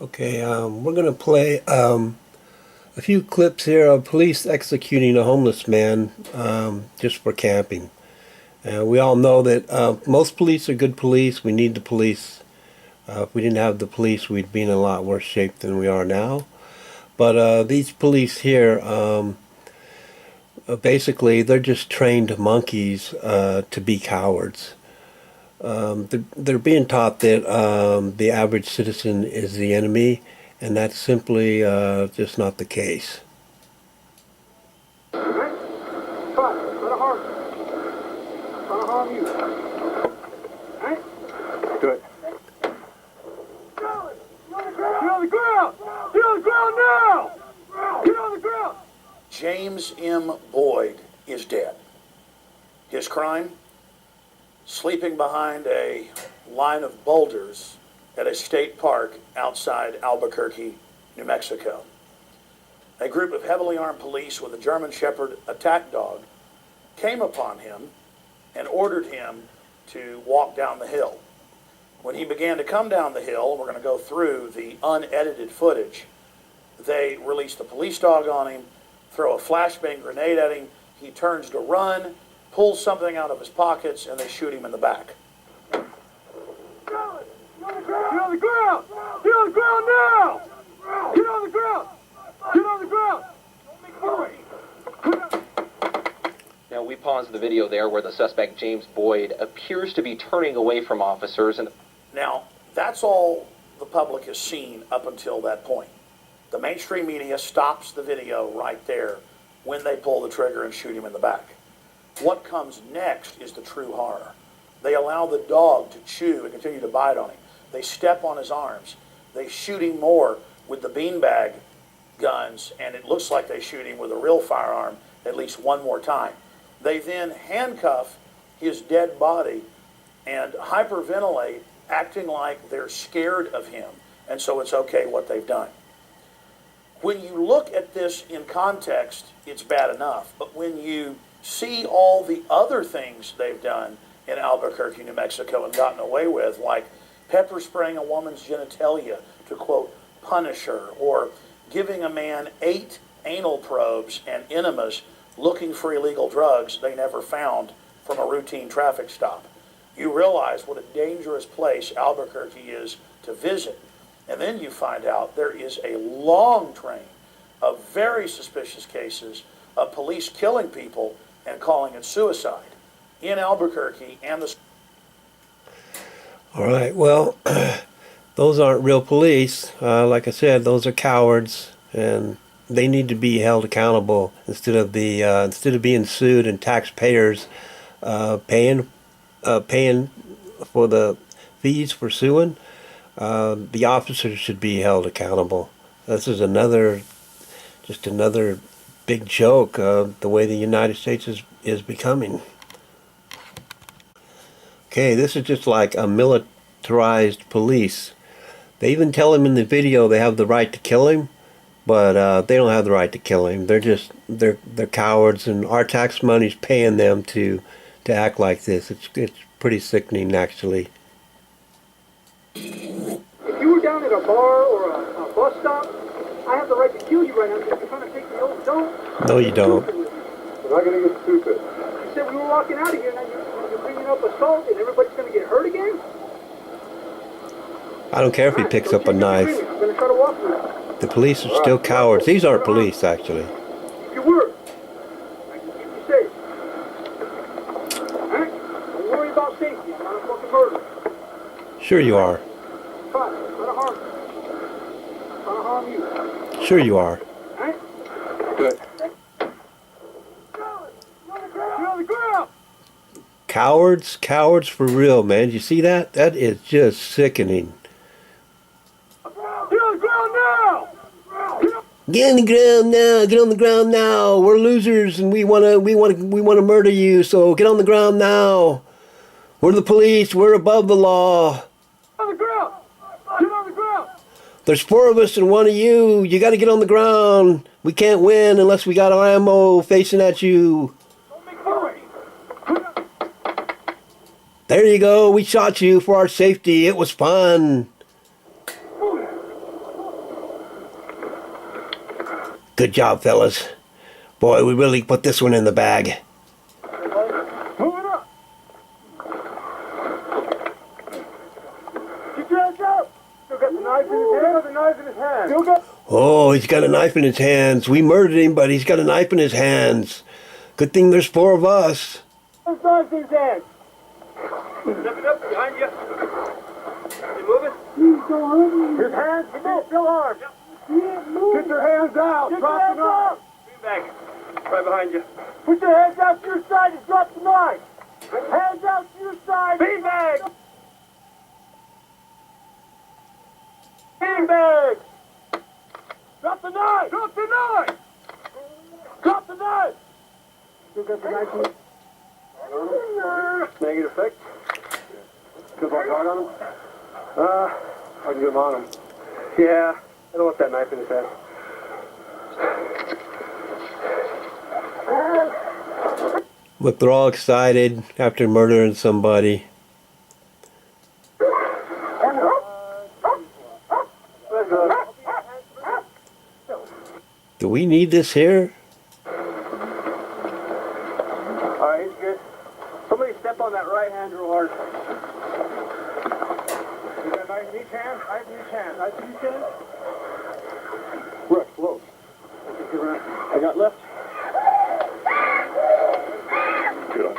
Okay, we're going to play a few clips here of police executing a homeless man just for camping. We all know that most police are good police. We need the police. If we didn't have the police, we'd be in a lot worse shape than we are now. But these police here, basically, they're just trained monkeys to be cowards. They're being taught that the average citizen is the enemy, and that's simply just not the case. Right? Try it. Try to harm you. Try to harm you. Right? Good. Get on the ground! Get on the ground now! Get on the ground! James M. Boyd is dead. His crime? Sleeping behind a line of boulders at a state park outside Albuquerque, New Mexico. A group of heavily armed police with a German Shepherd attack dog came upon him and ordered him to walk down the hill. When he began to come down the hill, we're going to go through the unedited footage, they release the police dog on him, throw a flashbang grenade at him, he turns to run, pulls something out of his pockets, and they shoot him in the back. Get on the ground! Get on the ground now! Get on the ground! Get on the ground! Now, we paused the video there where the suspect, James Boyd, appears to be turning away from officers. And now, that's all the public has seen up until that point. The mainstream media stops the video right there when they pull the trigger and shoot him in the back. What comes next is the true horror. They allow the dog to chew and continue to bite on him. They step on his arms. They shoot him more with the beanbag guns, and it looks like they shoot him with a real firearm at least one more time. They then handcuff his dead body and hyperventilate, acting like they're scared of him, and so it's okay what they've done. When you look at this in context, it's bad enough, but when you see all the other things they've done in Albuquerque, New Mexico, and gotten away with, like pepper spraying a woman's genitalia to, quote, punish her, or giving a man 8 anal probes and enemas looking for illegal drugs they never found from a routine traffic stop, you realize what a dangerous place Albuquerque is to visit. And then you find out there is a long train of very suspicious cases of police killing people and calling it suicide in Albuquerque and the... All right, well, those aren't real police. Like I said, those are cowards, and they need to be held accountable instead of being sued and taxpayers paying for the fees for suing. The officers should be held accountable. This is just another big joke of the way the United States is becoming. Okay, this is just like a militarized police. They even tell him in the video they have the right to kill him, but they don't have the right to kill him. They're cowards, and our tax money's paying them to act like this. It's pretty sickening, actually. If you were down at a bar or a bus stop, I have the right to kill you right now because you're trying to take the old don't. No, you don't. We're not going to get stupid. You said we were walking out of here, now you're bringing up assault and everybody's going to get hurt again? I don't care if he picks up a knife. I'm going to try to walk with you. The police are still cowards. These aren't police, actually. Keep your word. I can keep you safe. Alright? Don't worry about safety. I'm not a fucking murderer. Sure you are. Try to harm you. Try to harm you. Sure you are. Alright? Good. Get on the ground! Cowards for real, man. You see that? That is just sickening. Get on the ground now! Get on the ground now. Get on the ground now. We're losers, and we wanna murder you. So get on the ground now. We're the police. We're above the law. On the ground! Get on the ground! There's 4 of us and 1 of you. You got to get on the ground. We can't win unless we got our ammo facing at you. Don't make hurry! There you go. We shot you for our safety. It was fun. Good job, fellas. Boy, we really put this one in the bag. Moving up. Get your hands up. Still got the knife in his hand. Still got the knife in his hand. Still got. Oh, he's got a knife in his hands. We murdered him, but he's got a knife in his hands. Good thing there's 4 of us. His knife in his hand. Step it up behind you. You moving? His hands. Still armed. Get your hands out. Drop the knife. Lean back. Right behind you. Put your hands out to your side and drop the knife. Hands out to your side. Beanbag. Beanbag. Drop the knife. Drop the knife. Drop the knife. Still got the knife in it? Negative effect. Good luck hard on him. I can get him on him. Yeah, I don't want that knife in his head. Look, they're all excited after murdering somebody. Do we need this here? Alright, he's good. Somebody step on that right hand real hard. You got knife in each hand? Knife in each hand. Knife in each hand? Right, close. I got left. Good.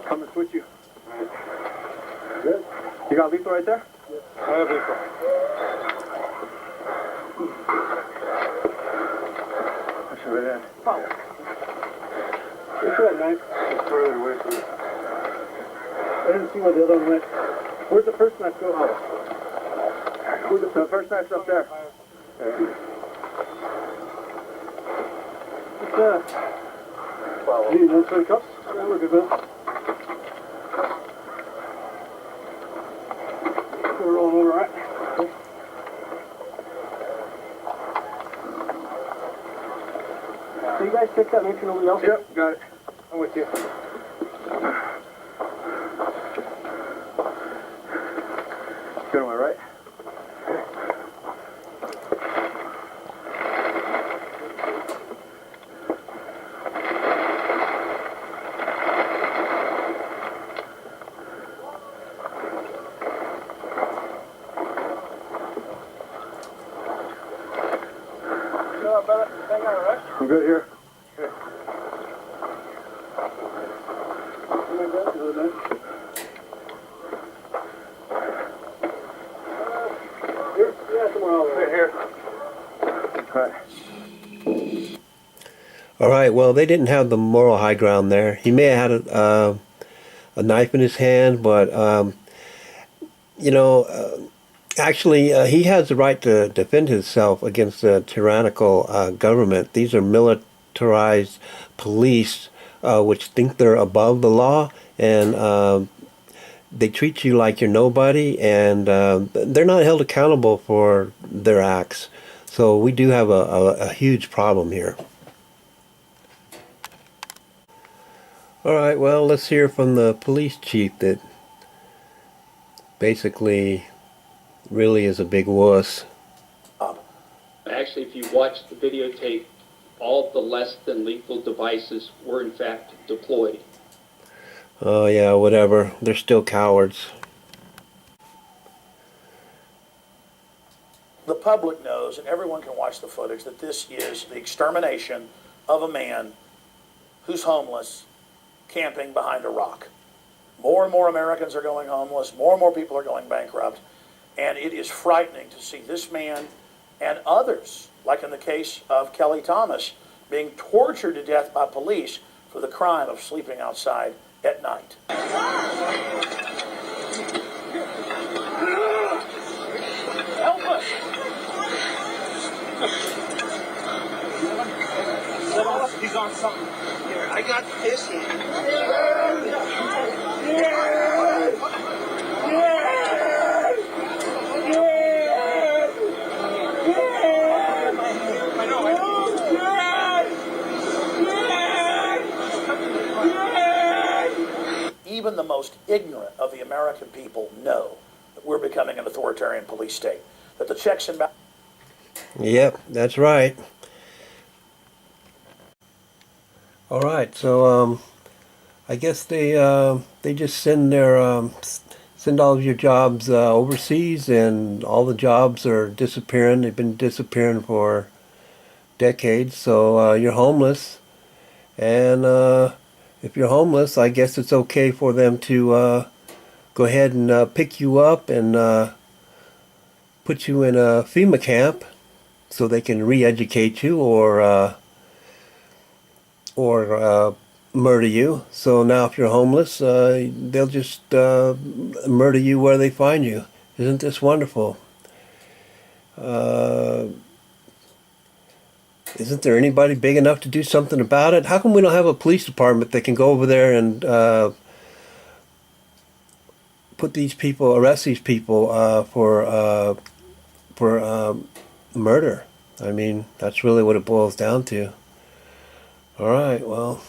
Come and switch you. Alright. Good. You got lethal right there? Yes. I have lethal. Right there. Oh. Where's that knife? It's further away from you. I didn't see where the other one went. Where's the first knife go? The first knife's up there. Okay. What's that? You need one for the cups? Yeah, we're good, man. We're rolling over, right? So you guys check that, make sure nobody else. Yep, got it. I'm with you. Good on my right. I'm good here. Okay. Here? Yeah, somewhere else. Right here. Right. All right, well, they didn't have the moral high ground there. He may have had a knife in his hand, but, actually, he has the right to defend himself against a tyrannical government. These are militarized police which think they're above the law, and they treat you like you're nobody, and they're not held accountable for their acts. So we do have a huge problem here. All right, well, let's hear from the police chief that basically really is a big wuss. Actually, if you watch the videotape, all of the less than lethal devices were in fact deployed. Oh yeah, whatever. They're still cowards. The public knows, and everyone can watch the footage, that this is the extermination of a man who's homeless, camping behind a rock. More and more Americans are going homeless. More and more people are going bankrupt. And it is frightening to see this man and others, like in the case of Kelly Thomas, being tortured to death by police for the crime of sleeping outside at night. Help us! He's on something. Here, I got this hand. Even the most ignorant of the American people know that we're becoming an authoritarian police state. That the checks and balances. Yep, that's right. All right, so I guess they just send send all of your jobs overseas, and all the jobs are disappearing. They've been disappearing for decades, so you're homeless. And if you're homeless, I guess it's okay for them to go ahead and pick you up and put you in a FEMA camp so they can re-educate you or murder you. So now if you're homeless, they'll just murder you where they find you. Isn't this wonderful? Isn't there anybody big enough to do something about it? How come we don't have a police department that can go over there and arrest these people for murder? I mean, that's really what it boils down to. All right, well.